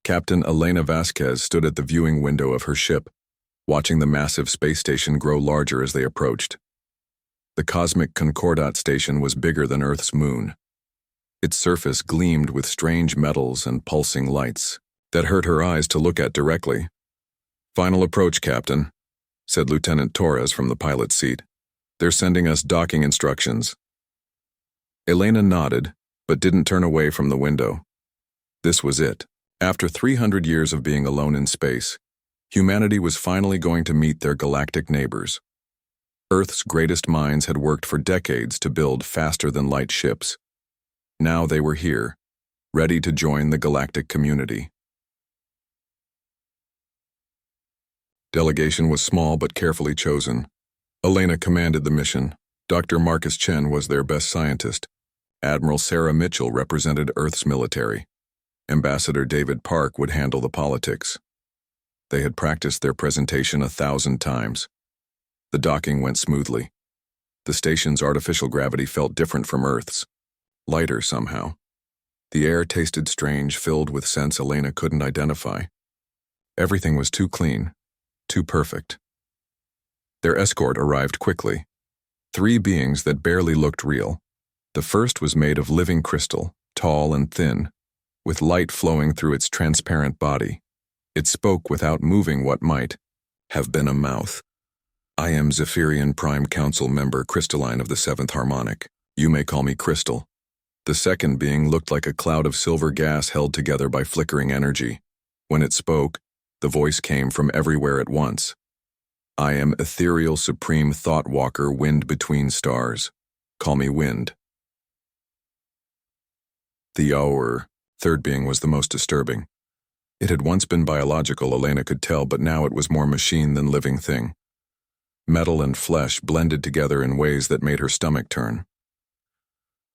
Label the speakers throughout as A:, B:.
A: Captain Elena Vasquez stood at the viewing window of her ship, watching the massive space station grow larger as they approached. The cosmic Concordat station was bigger than Earth's moon. Its surface gleamed with strange metals and pulsing lights that hurt her eyes to look at directly. "Final approach, Captain," said Lieutenant Torres from the pilot's seat. "They're sending us docking instructions." Elena nodded, but didn't turn away from the window. This was it. After 300 years of being alone in space, humanity was finally going to meet their galactic neighbors. Earth's greatest minds had worked for decades to build faster-than-light ships. Now they were here, ready to join the galactic community. Delegation was small but carefully chosen. Elena commanded the mission. Dr. Marcus Chen was their best scientist. Admiral Sarah Mitchell represented Earth's military. Ambassador David Park would handle the politics. They had practiced their presentation 1,000 times. The docking went smoothly. The station's artificial gravity felt different from Earth's, lighter somehow. The air tasted strange, filled with scents Elena couldn't identify. Everything was too clean, too perfect. Their escort arrived quickly. 3 beings that barely looked real. The first was made of living crystal, tall and thin, with light flowing through its transparent body. It spoke without moving what might have been a mouth. "I am Zephyrian Prime Council member Crystalline of the 7th Harmonic. You may call me Crystal." The second being looked like a cloud of silver gas held together by flickering energy. When it spoke, the voice came from everywhere at once. "I am Ethereal Supreme Thought Walker Wind Between Stars. Call me Wind." The third being was the most disturbing. It had once been biological, Elena could tell, but now it was more machine than living thing. Metal and flesh blended together in ways that made her stomach turn.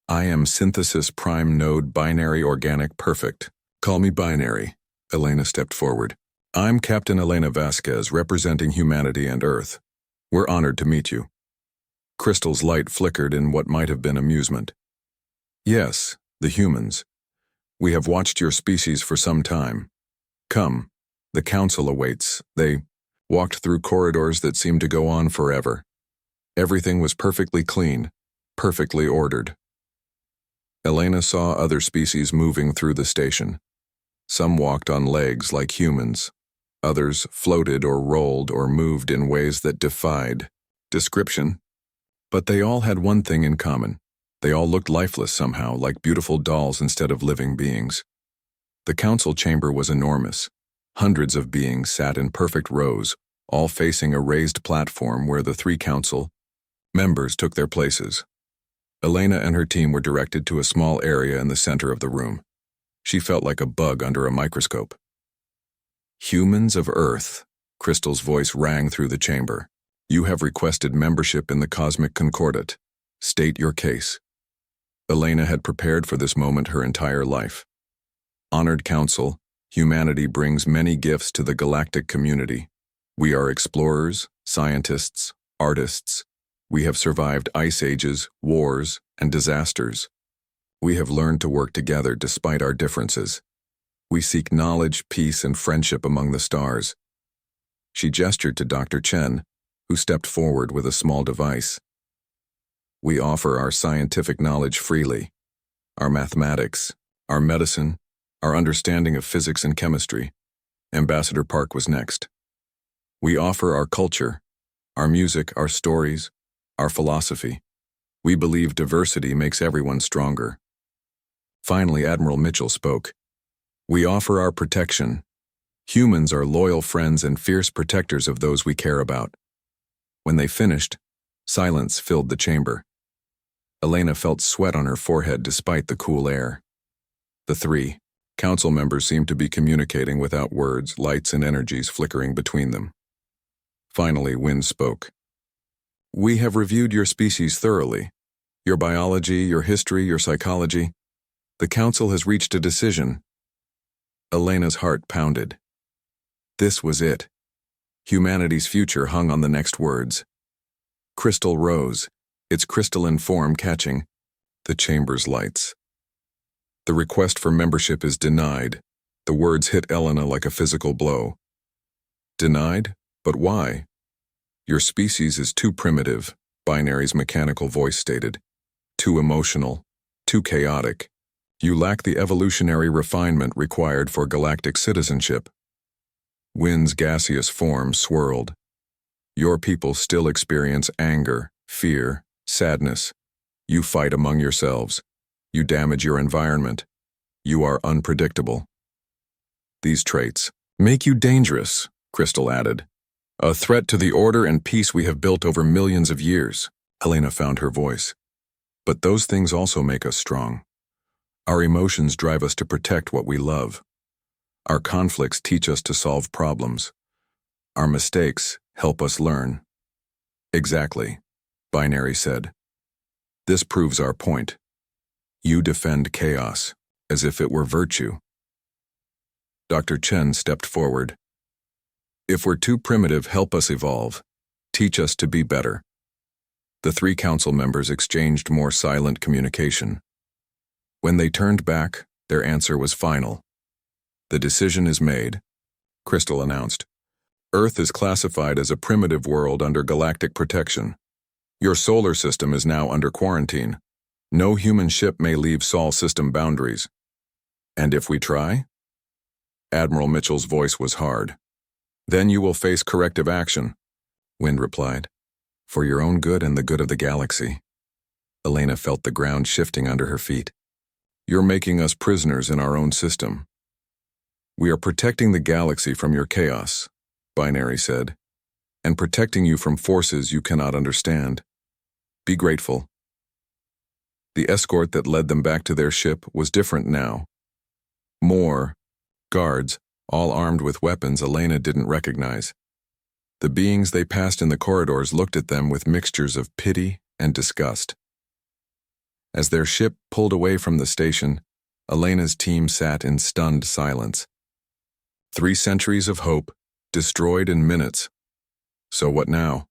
A: "I am Synthesis Prime Node Binary Organic Perfect. Call me Binary." Elena stepped forward. "I'm Captain Elena Vasquez, representing humanity and Earth. We're honored to meet you." Crystal's light flickered in what might have been amusement. "Yes, the humans. We have watched your species for some time. Come, the council awaits." They walked through corridors that seemed to go on forever. Everything was perfectly clean, perfectly ordered. Elena saw other species moving through the station. Some walked on legs like humans. Others floated or rolled or moved in ways that defied description. But they all had one thing in common. They all looked lifeless somehow, like beautiful dolls instead of living beings. The council chamber was enormous. Hundreds of beings sat in perfect rows, all facing a raised platform where the 3 council members took their places. Elena and her team were directed to a small area in the center of the room. She felt like a bug under a microscope. "Humans of Earth," Crystal's voice rang through the chamber. "You have requested membership in the Cosmic Concordat. State your case." Elena had prepared for this moment her entire life. Honored Council, humanity brings many gifts to the galactic community. We are explorers, scientists, artists. We have survived ice ages, wars, and disasters. We have learned to work together despite our differences. We seek knowledge, peace, and friendship among the stars. She gestured to Dr. Chen, who stepped forward with a small device. We offer our scientific knowledge freely. Our mathematics, our medicine, our understanding of physics and chemistry. Ambassador Park was next. We offer our culture, our music, our stories, our philosophy. We believe diversity makes everyone stronger. Finally, Admiral Mitchell spoke. We offer our protection. Humans are loyal friends and fierce protectors of those we care about. When they finished, silence filled the chamber. Elena felt sweat on her forehead despite the cool air. The 3 council members seemed to be communicating without words, lights and energies flickering between them. Finally, Wind spoke. "We have reviewed your species thoroughly. Your biology, your history, your psychology. The council has reached a decision." Elena's heart pounded. This was it. Humanity's future hung on the next words. Crystal rose, its crystalline form catching the chamber's lights. "The request for membership is denied. The words hit Elena like a physical blow. Denied? But why? Your species is too primitive, Binary's mechanical voice stated. Too emotional, too chaotic. You lack the evolutionary refinement required for galactic citizenship. Wind's gaseous form swirled. Your people still experience anger, fear, sadness. You fight among yourselves. You damage your environment. You are unpredictable. These traits make you dangerous, Crystal added. A threat to the order and peace we have built over millions of years. Elena found her voice. But those things also make us strong. Our emotions drive us to protect what we love. Our conflicts teach us to solve problems. Our mistakes help us learn. Exactly, Binary said. This proves our point. You defend chaos, as if it were virtue. Dr. Chen stepped forward. If we're too primitive, help us evolve. Teach us to be better. The three council members exchanged more silent communication. When they turned back, their answer was final. The decision is made, Crystal announced. Earth is classified as a primitive world under galactic protection. Your solar system is now under quarantine. No human ship may leave Sol system boundaries. And if we try? Admiral Mitchell's voice was hard. Then you will face corrective action, Wind replied. For your own good and the good of the galaxy. Elena felt the ground shifting under her feet. You're making us prisoners in our own system. We are protecting the galaxy from your chaos, Binary said, and protecting you from forces you cannot understand. Be grateful. The escort that led them back to their ship was different now. More guards, all armed with weapons Elena didn't recognize. The beings they passed in the corridors looked at them with mixtures of pity and disgust. As their ship pulled away from the station, Elena's team sat in stunned silence. 3 centuries of hope, destroyed in minutes. So what now?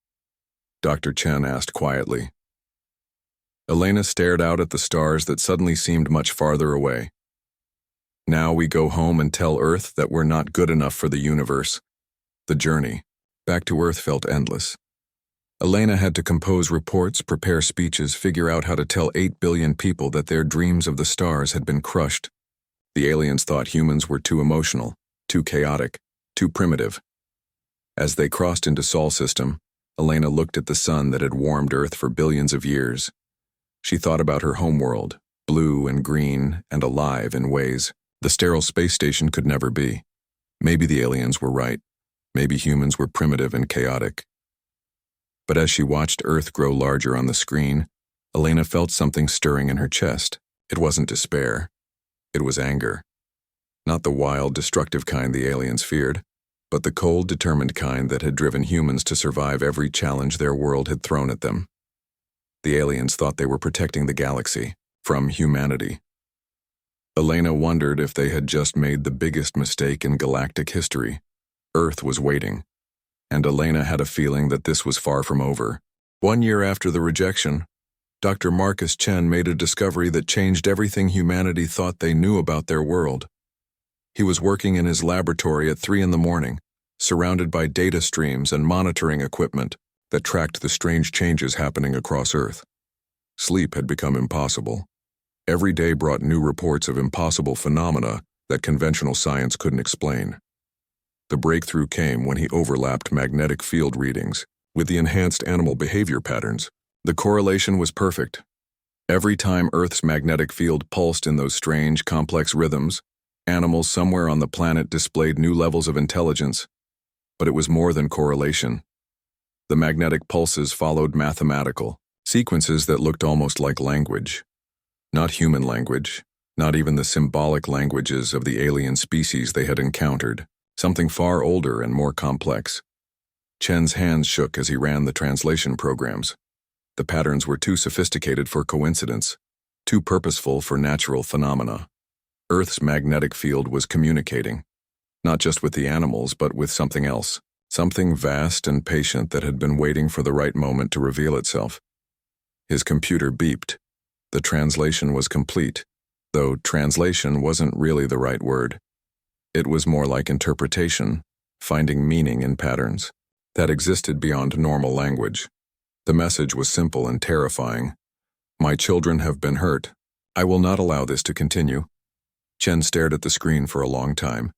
A: Dr. Chen asked quietly. Elena stared out at the stars that suddenly seemed much farther away. Now we go home and tell Earth that we're not good enough for the universe. The journey back to Earth felt endless. Elena had to compose reports, prepare speeches, figure out how to tell 8 billion people that their dreams of the stars had been crushed. The aliens thought humans were too emotional, too chaotic, too primitive. As they crossed into Sol system, Elena looked at the sun that had warmed Earth for billions of years. She thought about her homeworld, blue and green and alive in ways the sterile space station could never be. Maybe the aliens were right. Maybe humans were primitive and chaotic. But as she watched Earth grow larger on the screen, Elena felt something stirring in her chest. It wasn't despair. It was anger. Not the wild, destructive kind the aliens feared, but the cold, determined kind that had driven humans to survive every challenge their world had thrown at them. The aliens thought they were protecting the galaxy from humanity. Elena wondered if they had just made the biggest mistake in galactic history. Earth was waiting, and Elena had a feeling that this was far from over. 1 year after the rejection, Dr. Marcus Chen made a discovery that changed everything humanity thought they knew about their world. He was working in his laboratory at 3 a.m, surrounded by data streams and monitoring equipment that tracked the strange changes happening across Earth. Sleep had become impossible. Every day brought new reports of impossible phenomena that conventional science couldn't explain. The breakthrough came when he overlapped magnetic field readings with the enhanced animal behavior patterns. The correlation was perfect. Every time Earth's magnetic field pulsed in those strange, complex rhythms, animals somewhere on the planet displayed new levels of intelligence. But it was more than correlation. The magnetic pulses followed mathematical sequences that looked almost like language. Not human language, not even the symbolic languages of the alien species they had encountered, something far older and more complex. Chen's hands shook as he ran the translation programs. The patterns were too sophisticated for coincidence, too purposeful for natural phenomena. Earth's magnetic field was communicating, not just with the animals, but with something else, something vast and patient that had been waiting for the right moment to reveal itself. His computer beeped. The translation was complete, though translation wasn't really the right word. It was more like interpretation, finding meaning in patterns that existed beyond normal language. The message was simple and terrifying. My children have been hurt. I will not allow this to continue. Chen stared at the screen for a long time.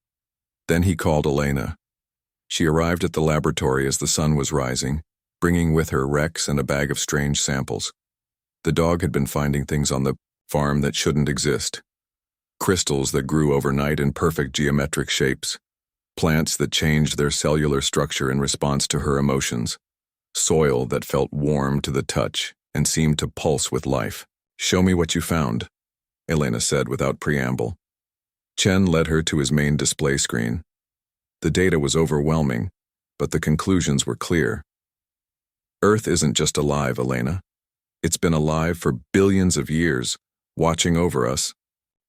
A: Then he called Elena. She arrived at the laboratory as the sun was rising, bringing with her Rex and a bag of strange samples. The dog had been finding things on the farm that shouldn't exist. Crystals that grew overnight in perfect geometric shapes. Plants that changed their cellular structure in response to her emotions. Soil that felt warm to the touch and seemed to pulse with life. Show me what you found, Elena said without preamble. Chen led her to his main display screen. The data was overwhelming, but the conclusions were clear. Earth isn't just alive, Elena. It's been alive for billions of years, watching over us,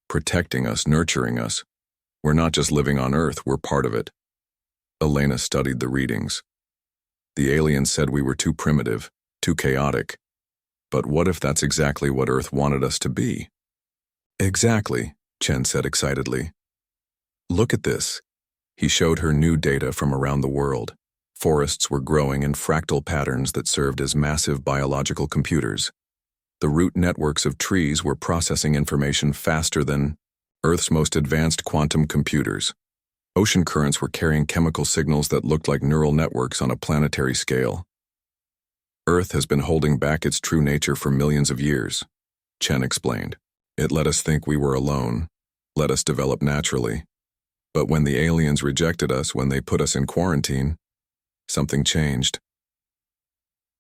A: protecting us, nurturing us. We're not just living on Earth, we're part of it. Elena studied the readings. The aliens said we were too primitive, too chaotic. But what if that's exactly what Earth wanted us to be? Exactly, Chen said excitedly. Look at this. He showed her new data from around the world. Forests were growing in fractal patterns that served as massive biological computers. The root networks of trees were processing information faster than Earth's most advanced quantum computers. Ocean currents were carrying chemical signals that looked like neural networks on a planetary scale. Earth has been holding back its true nature for millions of years, Chen explained. It let us think we were alone, let us develop naturally. But when the aliens rejected us, when they put us in quarantine, something changed.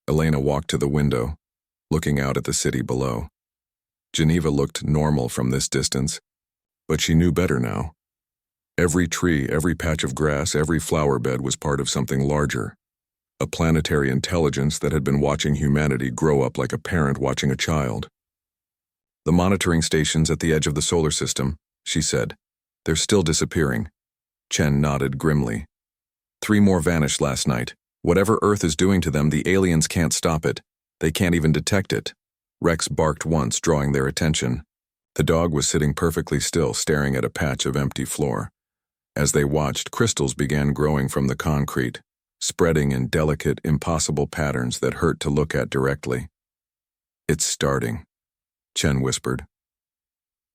A: Elena walked to the window, looking out at the city below. Geneva looked normal from this distance, but she knew better now. Every tree, every patch of grass, every flower bed was part of something larger. A planetary intelligence that had been watching humanity grow up like a parent watching a child. The monitoring stations at the edge of the solar system, she said. They're still disappearing. Chen nodded grimly. 3 more vanished last night. Whatever Earth is doing to them, the aliens can't stop it. They can't even detect it. Rex barked once, drawing their attention. The dog was sitting perfectly still, staring at a patch of empty floor. As they watched, crystals began growing from the concrete, spreading in delicate, impossible patterns that hurt to look at directly. It's starting, Chen whispered.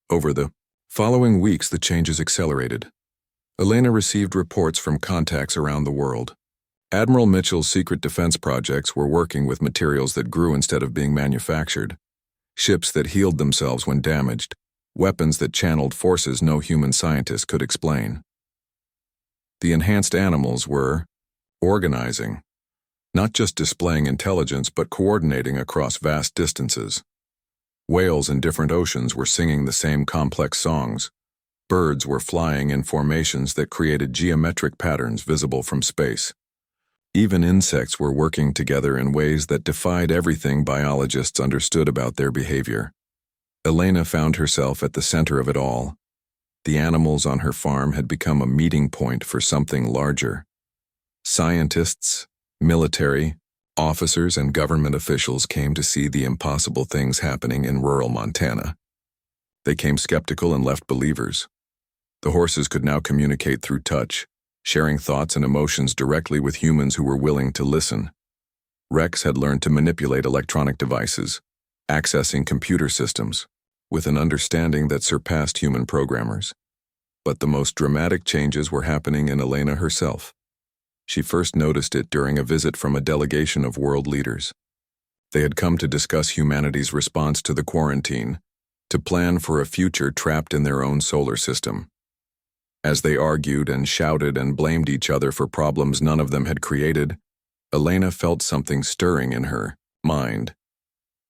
A: Over the following weeks, the changes accelerated. Elena received reports from contacts around the world. Admiral Mitchell's secret defense projects were working with materials that grew instead of being manufactured. Ships that healed themselves when damaged. Weapons that channeled forces no human scientist could explain. The enhanced animals were organizing, not just displaying intelligence but coordinating across vast distances. Whales in different oceans were singing the same complex songs. Birds were flying in formations that created geometric patterns visible from space. Even insects were working together in ways that defied everything biologists understood about their behavior. Elena found herself at the center of it all. The animals on her farm had become a meeting point for something larger. Scientists, military, officers, and government officials came to see the impossible things happening in rural Montana. They came skeptical and left believers. The horses could now communicate through touch, sharing thoughts and emotions directly with humans who were willing to listen. Rex had learned to manipulate electronic devices, accessing computer systems, with an understanding that surpassed human programmers. But the most dramatic changes were happening in Elena herself. She first noticed it during a visit from a delegation of world leaders. They had come to discuss humanity's response to the quarantine, to plan for a future trapped in their own solar system. As they argued and shouted and blamed each other for problems none of them had created, Elena felt something stirring in her mind.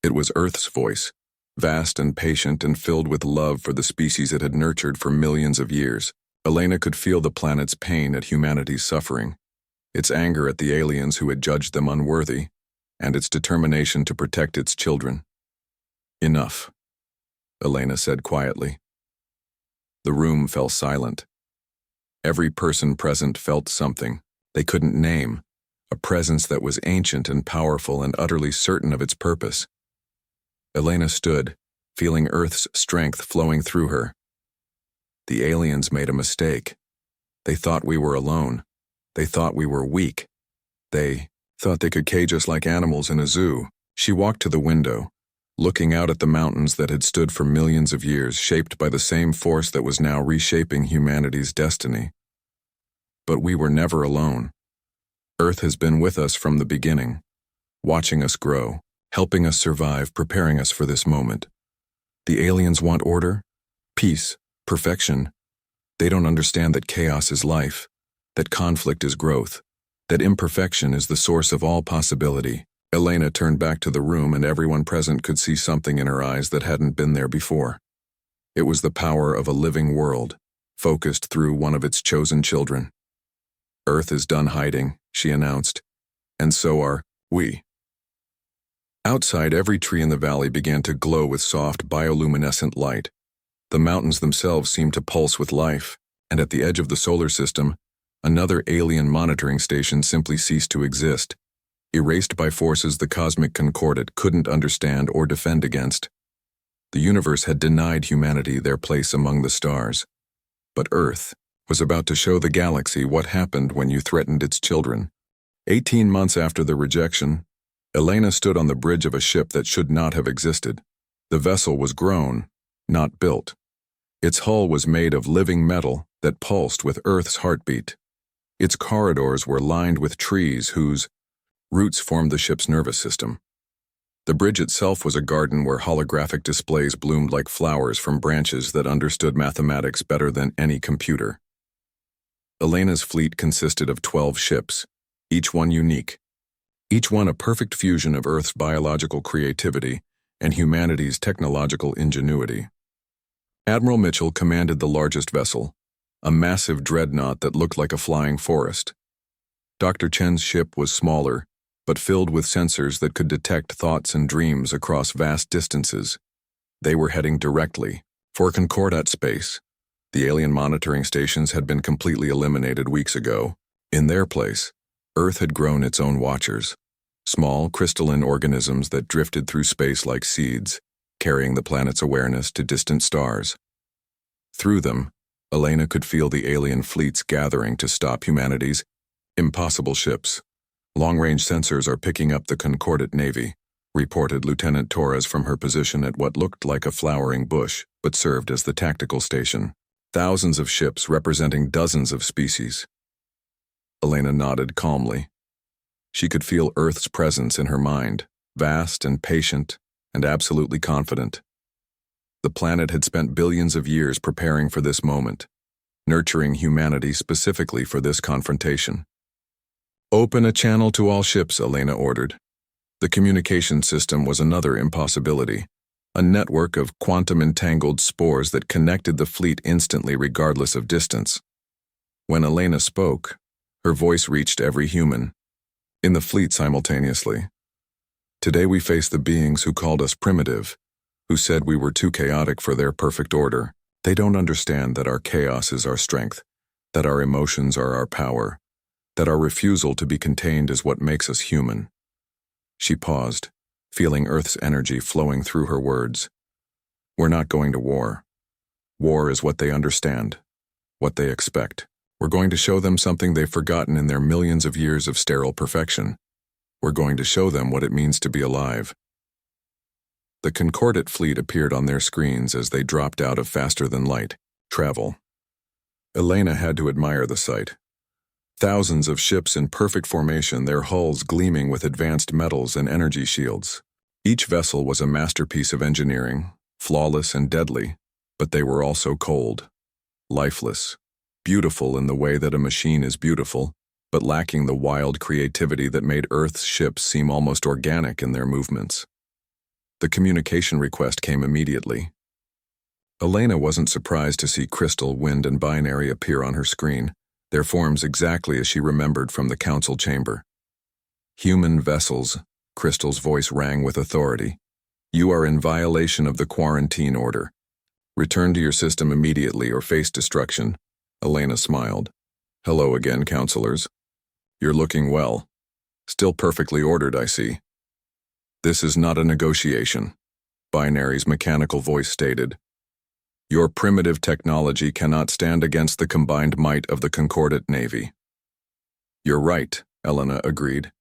A: It was Earth's voice, vast and patient and filled with love for the species it had nurtured for millions of years. Elena could feel the planet's pain at humanity's suffering, its anger at the aliens who had judged them unworthy, and its determination to protect its children. Enough, Elena said quietly. The room fell silent. Every person present felt something they couldn't name, a presence that was ancient and powerful and utterly certain of its purpose. Elena stood, feeling Earth's strength flowing through her. The aliens made a mistake. They thought we were alone. They thought we were weak. They thought they could cage us like animals in a zoo. She walked to the window, looking out at the mountains that had stood for millions of years, shaped by the same force that was now reshaping humanity's destiny. But we were never alone. Earth has been with us from the beginning, watching us grow, helping us survive, preparing us for this moment. The aliens want order, peace, perfection. They don't understand that chaos is life, that conflict is growth, that imperfection is the source of all possibility. Elena turned back to the room, and everyone present could see something in her eyes that hadn't been there before. It was the power of a living world, focused through one of its chosen children. Earth is done hiding, she announced, and so are we. Outside, every tree in the valley began to glow with soft, bioluminescent light. The mountains themselves seemed to pulse with life, and at the edge of the solar system, another alien monitoring station simply ceased to exist, erased by forces the cosmic concordate couldn't understand or defend against. The universe had denied humanity their place among the stars. But Earth was about to show the galaxy what happened when you threatened its children. 18 months after the rejection, Elena stood on the bridge of a ship that should not have existed. The vessel was grown, not built. Its hull was made of living metal that pulsed with Earth's heartbeat. Its corridors were lined with trees whose roots formed the ship's nervous system. The bridge itself was a garden where holographic displays bloomed like flowers from branches that understood mathematics better than any computer. Elena's fleet consisted of 12 ships, each one unique, each one a perfect fusion of Earth's biological creativity and humanity's technological ingenuity. Admiral Mitchell commanded the largest vessel, a massive dreadnought that looked like a flying forest. Dr. Chen's ship was smaller, but filled with sensors that could detect thoughts and dreams across vast distances. They were heading directly for Concordat space. The alien monitoring stations had been completely eliminated weeks ago. In their place, Earth had grown its own watchers, small crystalline organisms that drifted through space like seeds, carrying the planet's awareness to distant stars. Through them, Elena could feel the alien fleets gathering to stop humanity's impossible ships. Long-range sensors are picking up the Concordat Navy, reported Lieutenant Torres from her position at what looked like a flowering bush, but served as the tactical station. Thousands of ships representing dozens of species. Elena nodded calmly. She could feel Earth's presence in her mind, vast and patient and absolutely confident. The planet had spent billions of years preparing for this moment, nurturing humanity specifically for this confrontation. "Open a channel to all ships," Elena ordered. The communication system was another impossibility, a network of quantum-entangled spores that connected the fleet instantly regardless of distance. When Elena spoke, her voice reached every human in the fleet simultaneously. Today we face the beings who called us primitive, who said we were too chaotic for their perfect order. They don't understand that our chaos is our strength, that our emotions are our power, that our refusal to be contained is what makes us human. She paused, feeling Earth's energy flowing through her words. We're not going to war. War is what they understand, what they expect. We're going to show them something they've forgotten in their millions of years of sterile perfection. We're going to show them what it means to be alive. The Concordat fleet appeared on their screens as they dropped out of faster-than-light travel. Elena had to admire the sight. Thousands of ships in perfect formation, their hulls gleaming with advanced metals and energy shields. Each vessel was a masterpiece of engineering, flawless and deadly, but they were also cold, lifeless, beautiful in the way that a machine is beautiful, but lacking the wild creativity that made Earth's ships seem almost organic in their movements. The communication request came immediately. Elena wasn't surprised to see crystal, wind, and binary appear on her screen, their forms exactly as she remembered from the council chamber. Human vessels, Crystal's voice rang with authority. You are in violation of the quarantine order. Return to your system immediately or face destruction. Elena smiled. Hello again, counselors. You're looking well. Still perfectly ordered, I see. This is not a negotiation, Binary's mechanical voice stated. Your primitive technology cannot stand against the combined might of the Concordate Navy. You're right, Elena agreed.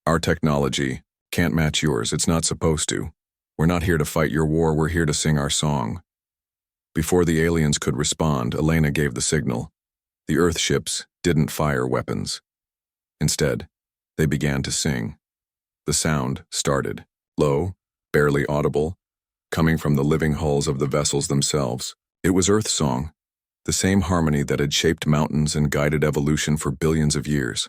A: Our technology can't match yours, it's not supposed to. We're not here to fight your war, we're here to sing our song. Before the aliens could respond, Elena gave the signal. The Earth ships didn't fire weapons. Instead, they began to sing. The sound started, low, barely audible, coming from the living hulls of the vessels themselves. It was Earth's song, the same harmony that had shaped mountains and guided evolution for billions of years.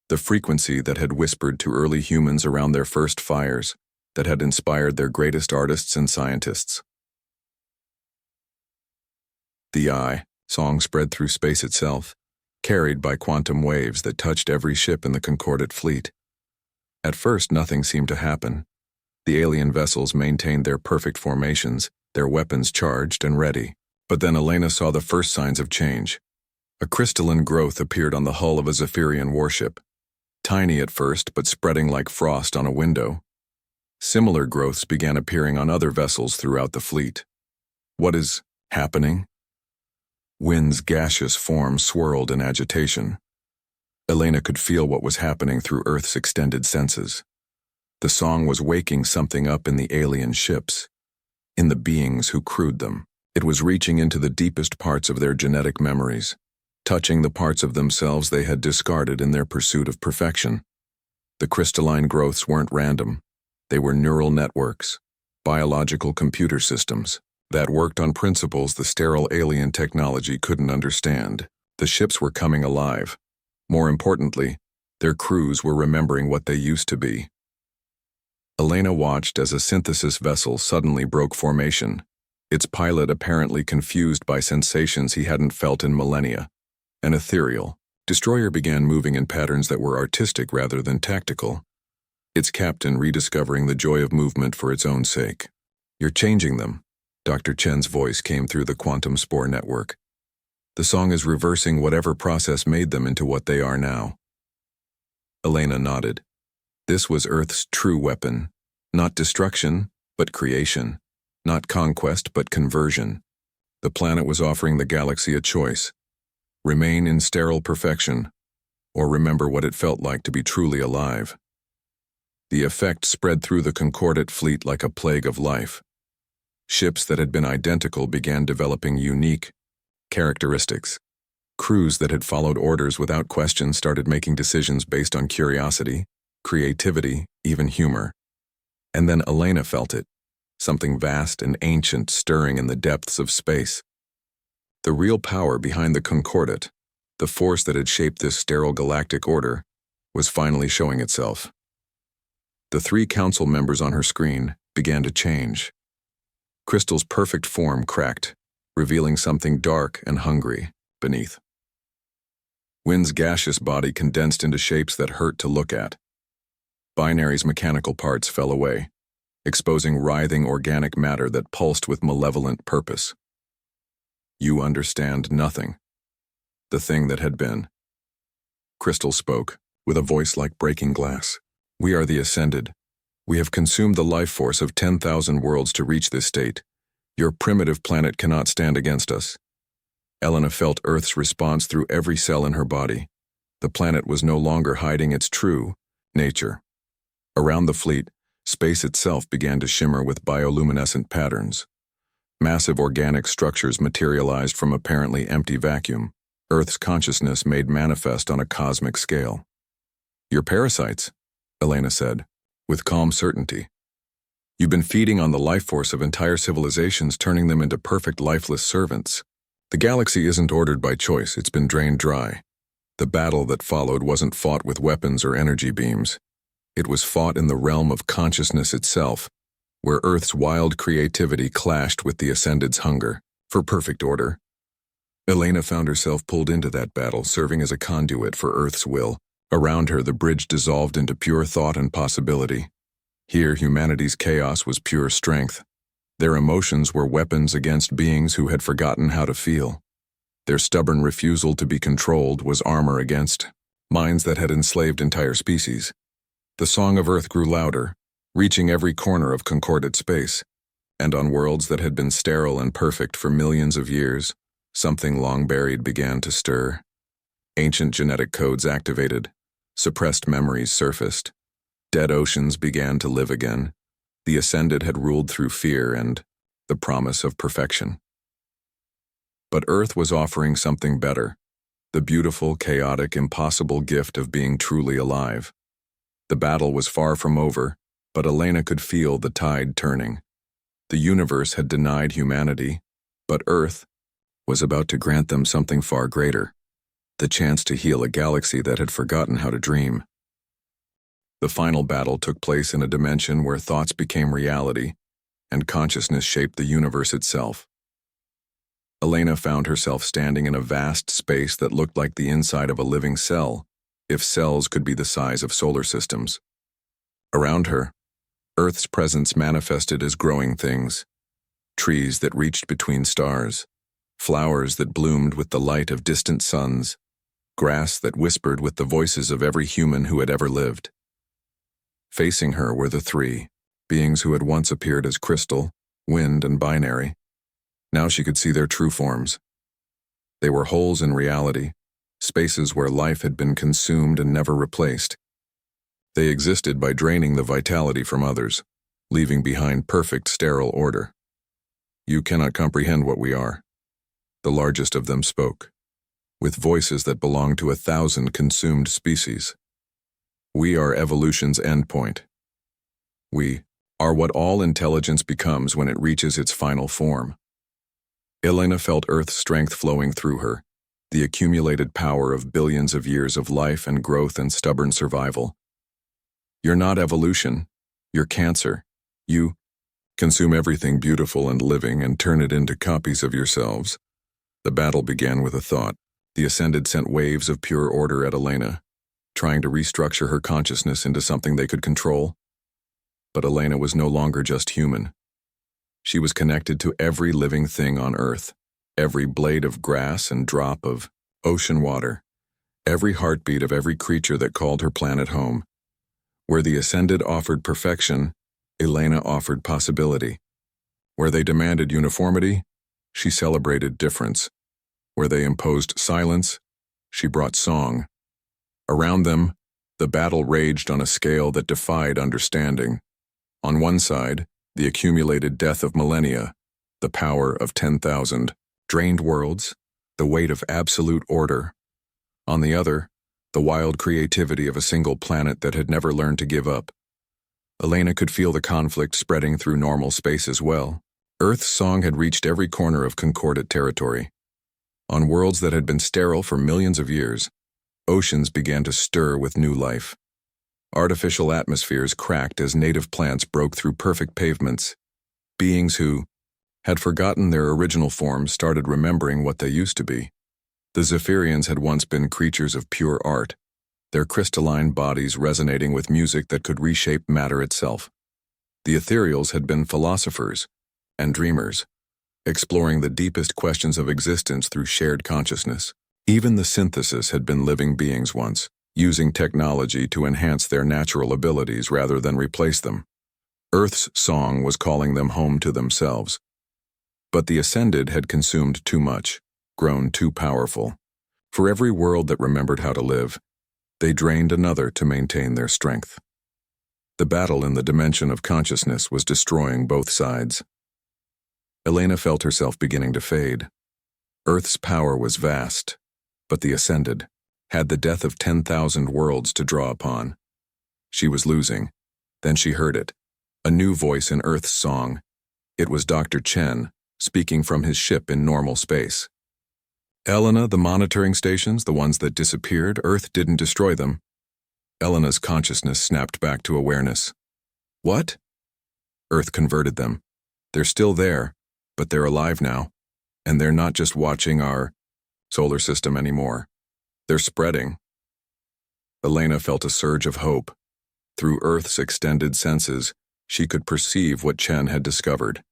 A: The frequency that had whispered to early humans around their first fires, that had inspired their greatest artists and scientists. The song spread through space itself, carried by quantum waves that touched every ship in the Concordate fleet. At first, nothing seemed to happen. The alien vessels maintained their perfect formations, their weapons charged and ready. But then Elena saw the first signs of change. A crystalline growth appeared on the hull of a Zephyrian warship. Tiny at first, but spreading like frost on a window. Similar growths began appearing on other vessels throughout the fleet. What is happening? Wind's gaseous form swirled in agitation. Elena could feel what was happening through Earth's extended senses. The song was waking something up in the alien ships, in the beings who crewed them. It was reaching into the deepest parts of their genetic memories, touching the parts of themselves they had discarded in their pursuit of perfection. The crystalline growths weren't random. They were neural networks, biological computer systems, that worked on principles the sterile alien technology couldn't understand. The ships were coming alive. More importantly, their crews were remembering what they used to be. Elena watched as a synthesis vessel suddenly broke formation, its pilot apparently confused by sensations he hadn't felt in millennia. An ethereal destroyer began moving in patterns that were artistic rather than tactical, its captain rediscovering the joy of movement for its own sake. "You're changing them," Dr. Chen's voice came through the quantum spore network. "The song is reversing whatever process made them into what they are now." Elena nodded. This was Earth's true weapon. Not destruction, but creation. Not conquest, but conversion. The planet was offering the galaxy a choice. Remain in sterile perfection, or remember what it felt like to be truly alive. The effect spread through the Concordate fleet like a plague of life. Ships that had been identical began developing unique characteristics. Crews that had followed orders without question started making decisions based on curiosity, creativity, even humor. And then Elena felt it, something vast and ancient stirring in the depths of space. The real power behind the Concordate, the force that had shaped this sterile galactic order, was finally showing itself. The 3 council members on her screen began to change. Crystal's perfect form cracked, revealing something dark and hungry beneath. Wind's gaseous body condensed into shapes that hurt to look at. Binary's mechanical parts fell away, exposing writhing organic matter that pulsed with malevolent purpose. "You understand nothing." The thing that had been. Crystal spoke, with a voice like breaking glass. "We are the Ascended. We have consumed the life force of 10,000 worlds to reach this state. Your primitive planet cannot stand against us." Elena felt Earth's response through every cell in her body. The planet was no longer hiding its true nature. Around the fleet, space itself began to shimmer with bioluminescent patterns. Massive organic structures materialized from apparently empty vacuum, Earth's consciousness made manifest on a cosmic scale. "You're parasites," Elena said, with calm certainty. "You've been feeding on the life force of entire civilizations, turning them into perfect lifeless servants. The galaxy isn't ordered by choice, it's been drained dry. The battle that followed wasn't fought with weapons or energy beams. It was fought in the realm of consciousness itself, where Earth's wild creativity clashed with the Ascended's hunger for perfect order." Elena found herself pulled into that battle, serving as a conduit for Earth's will. Around her, the bridge dissolved into pure thought and possibility. Here, humanity's chaos was pure strength. Their emotions were weapons against beings who had forgotten how to feel. Their stubborn refusal to be controlled was armor against minds that had enslaved entire species. The song of Earth grew louder, reaching every corner of Concordate space. And on worlds that had been sterile and perfect for millions of years, something long buried began to stir. Ancient genetic codes activated, suppressed memories surfaced, dead oceans began to live again. The Ascended had ruled through fear and the promise of perfection. But Earth was offering something better, the beautiful, chaotic, impossible gift of being truly alive. The battle was far from over, but Elena could feel the tide turning. The universe had denied humanity, but Earth was about to grant them something far greater, the chance to heal a galaxy that had forgotten how to dream. The final battle took place in a dimension where thoughts became reality and consciousness shaped the universe itself. Elena found herself standing in a vast space that looked like the inside of a living cell, if cells could be the size of solar systems. Around her, Earth's presence manifested as growing things, trees that reached between stars, flowers that bloomed with the light of distant suns, grass that whispered with the voices of every human who had ever lived. Facing her were the three, beings who had once appeared as crystal, wind, and binary. Now she could see their true forms. They were holes in reality, spaces where life had been consumed and never replaced. They existed by draining the vitality from others, leaving behind perfect sterile order. "You cannot comprehend what we are," the largest of them spoke, with voices that belonged to 1,000 consumed species. "We are evolution's endpoint. We are what all intelligence becomes when it reaches its final form." Elena felt Earth's strength flowing through her, the accumulated power of billions of years of life and growth and stubborn survival. "You're not evolution. You're cancer. You consume everything beautiful and living and turn it into copies of yourselves." The battle began with a thought. The Ascended sent waves of pure order at Elena, trying to restructure her consciousness into something they could control. But Elena was no longer just human. She was connected to every living thing on Earth, every blade of grass and drop of ocean water, every heartbeat of every creature that called her planet home. Where the Ascended offered perfection, Elena offered possibility. Where they demanded uniformity, she celebrated difference. Where they imposed silence, she brought song. Around them, the battle raged on a scale that defied understanding. On one side, the accumulated death of millennia, the power of 10,000 drained worlds, the weight of absolute order. On the other, the wild creativity of a single planet that had never learned to give up. Elena could feel the conflict spreading through normal space as well. Earth's song had reached every corner of concordant territory. On worlds that had been sterile for millions of years, oceans began to stir with new life. Artificial atmospheres cracked as native plants broke through perfect pavements. Beings who had forgotten their original forms started remembering what they used to be. The Zephyrians had once been creatures of pure art, their crystalline bodies resonating with music that could reshape matter itself. The Ethereals had been philosophers and dreamers, exploring the deepest questions of existence through shared consciousness. Even the Synthesis had been living beings once, using technology to enhance their natural abilities rather than replace them. Earth's song was calling them home to themselves. But the Ascended had consumed too much, grown too powerful. For every world that remembered how to live, they drained another to maintain their strength. The battle in the dimension of consciousness was destroying both sides. Elena felt herself beginning to fade. Earth's power was vast, but the Ascended had the death of 10,000 worlds to draw upon. She was losing. Then she heard it, a new voice in Earth's song. It was Dr. Chen, speaking from his ship in normal space. "Elena, the monitoring stations, the ones that disappeared, Earth didn't destroy them." Elena's consciousness snapped back to awareness. "What?" "Earth converted them. They're still there, but they're alive now. And they're not just watching our solar system anymore. They're spreading." Elena felt a surge of hope. Through Earth's extended senses, she could perceive what Chen had discovered.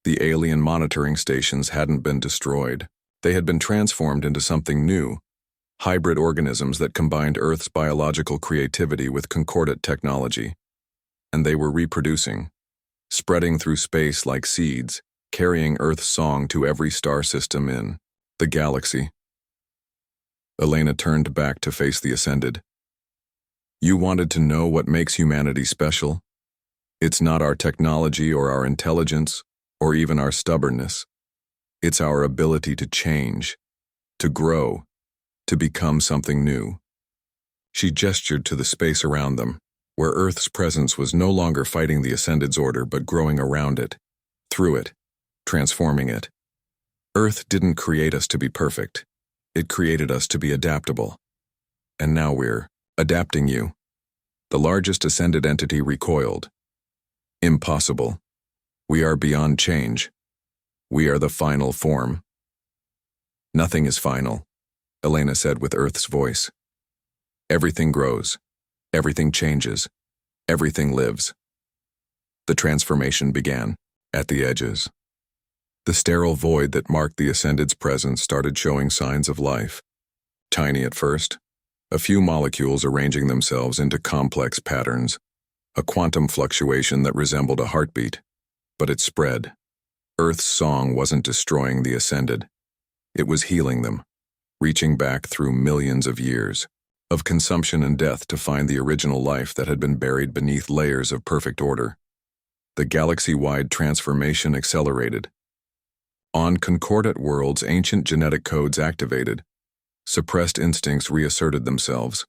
A: The alien monitoring stations hadn't been destroyed. They had been transformed into something new, hybrid organisms that combined Earth's biological creativity with concordant technology. And they were reproducing. spreading through space like seeds, carrying Earth's song to every star system in the galaxy. Elena turned back to face the Ascended. You wanted to know what makes humanity special? It's not our technology or our intelligence, or even our stubbornness. It's our ability to change, to grow, to become something new. She gestured to the space around them, where Earth's presence was no longer fighting the Ascended's order but growing around it, through it, transforming it. Earth didn't create us to be perfect. It created us to be adaptable. And now we're adapting you. The largest Ascended entity recoiled. Impossible. We are beyond change. We are the final form. Nothing is final, Elena said with Earth's voice. Everything grows. Everything changes. Everything lives. The transformation began, at the edges. The sterile void that marked the Ascended's presence started showing signs of life. Tiny at first, a few molecules arranging themselves into complex patterns, a quantum fluctuation that resembled a heartbeat. But it spread. Earth's song wasn't destroying the Ascended. It was healing them, reaching back through millions of years of consumption and death to find the original life that had been buried beneath layers of perfect order. The galaxy-wide transformation accelerated. On concordant worlds, ancient genetic codes activated. Suppressed instincts reasserted themselves.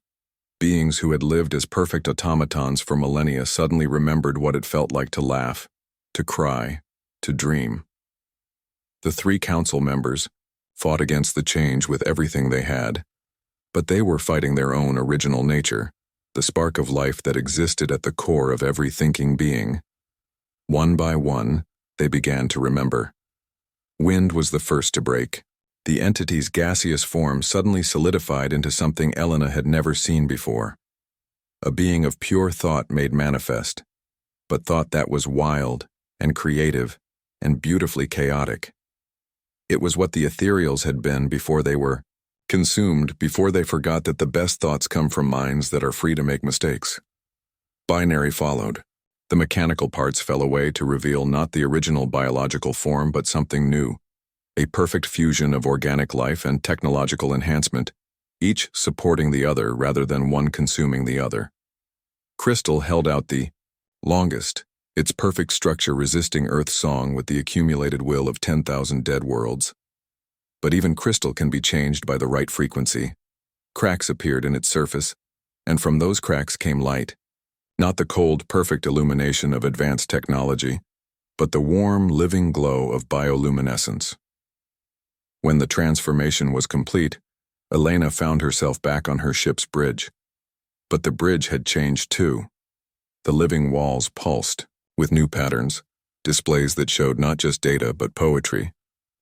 A: Beings who had lived as perfect automatons for millennia suddenly remembered what it felt like to laugh, to cry, to dream. The 3 council members fought against the change with everything they had, but they were fighting their own original nature, the spark of life that existed at the core of every thinking being. One by one, they began to remember. Wind was the first to break. The entity's gaseous form suddenly solidified into something Elena had never seen before. A being of pure thought made manifest, but thought that was wild and creative and beautifully chaotic. It was what the ethereals had been before they were consumed, before they forgot that the best thoughts come from minds that are free to make mistakes. Binary followed. The mechanical parts fell away to reveal not the original biological form but something new, a perfect fusion of organic life and technological enhancement, each supporting the other rather than one consuming the other. Crystal held out the longest, its perfect structure resisting Earth's song with the accumulated will of 10,000 dead worlds. But even crystal can be changed by the right frequency. Cracks appeared in its surface, and from those cracks came light. Not the cold, perfect illumination of advanced technology, but the warm, living glow of bioluminescence. When the transformation was complete, Elena found herself back on her ship's bridge. But the bridge had changed too. The living walls pulsed, with new patterns, displays that showed not just data but poetry,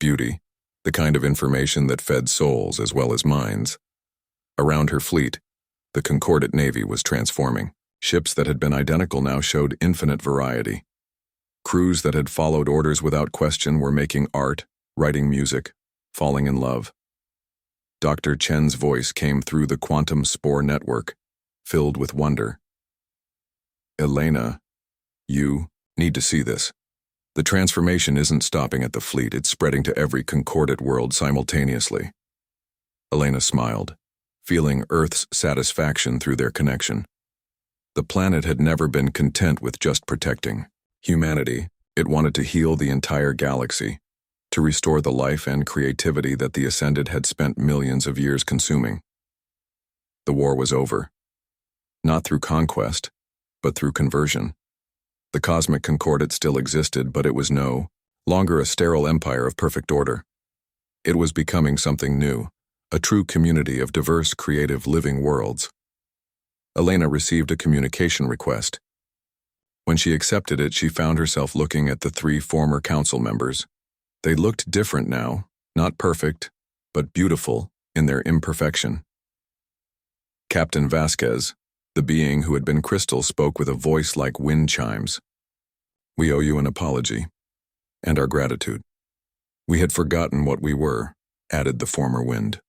A: beauty, the kind of information that fed souls as well as minds. Around her fleet, the concordant navy was transforming. Ships that had been identical now showed infinite variety. Crews that had followed orders without question were making art, writing music, falling in love. Dr. Chen's voice came through the quantum spore network, filled with wonder. Elena, you need to see this. The transformation isn't stopping at the fleet, it's spreading to every concordant world simultaneously. Elena smiled, feeling Earth's satisfaction through their connection. The planet had never been content with just protecting humanity. It wanted to heal the entire galaxy, to restore the life and creativity that the Ascended had spent millions of years consuming. The war was over. Not through conquest, but through conversion. The cosmic concordate still existed, but it was no longer a sterile empire of perfect order. It was becoming something new, a true community of diverse, creative, living worlds. Elena received a communication request. When she accepted it, she found herself looking at the 3 former council members. They looked different now, not perfect, but beautiful in their imperfection. Captain Vasquez, the being who had been Crystal, spoke with a voice like wind chimes. We owe you an apology, and our gratitude. We had forgotten what we were, added the former wind.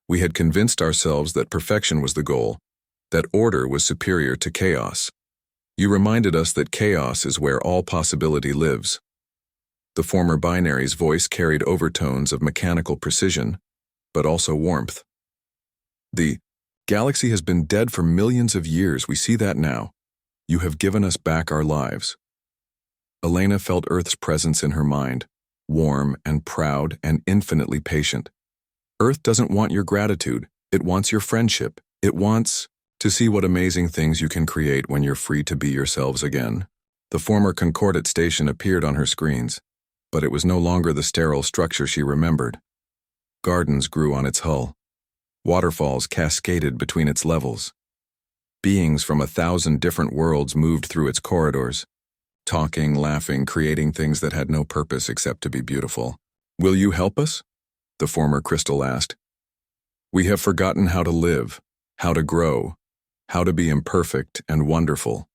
A: We had convinced ourselves that perfection was the goal, that order was superior to chaos. You reminded us that chaos is where all possibility lives. The former binary's voice carried overtones of mechanical precision, but also warmth. The galaxy has been dead for millions of years, we see that now. You have given us back our lives. Elena felt Earth's presence in her mind, warm and proud and infinitely patient. Earth doesn't want your gratitude, it wants your friendship. It wants to see what amazing things you can create when you're free to be yourselves again. The former Concordat station appeared on her screens, but it was no longer the sterile structure she remembered. Gardens grew on its hull. Waterfalls cascaded between its levels. Beings from 1,000 different worlds moved through its corridors, talking, laughing, creating things that had no purpose except to be beautiful. Will you help us? The former crystal asked. We have forgotten how to live, how to grow, how to be imperfect and wonderful.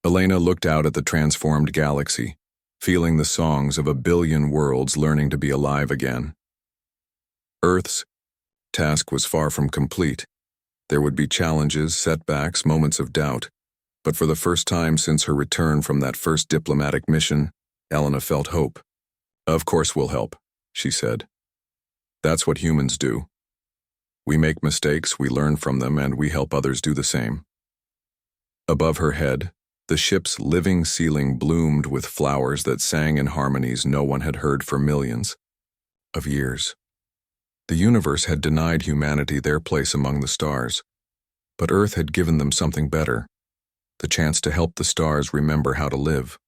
A: Elena looked out at the transformed galaxy, feeling the songs of 1 billion worlds learning to be alive again. Earth's task was far from complete. There would be challenges, setbacks, moments of doubt, but for the first time since her return from that first diplomatic mission, Elena felt hope. Of course we'll help, she said. That's what humans do. We make mistakes, we learn from them, and we help others do the same. Above her head, the ship's living ceiling bloomed with flowers that sang in harmonies no one had heard for millions of years. The universe had denied humanity their place among the stars, but Earth had given them something better, the chance to help the stars remember how to live.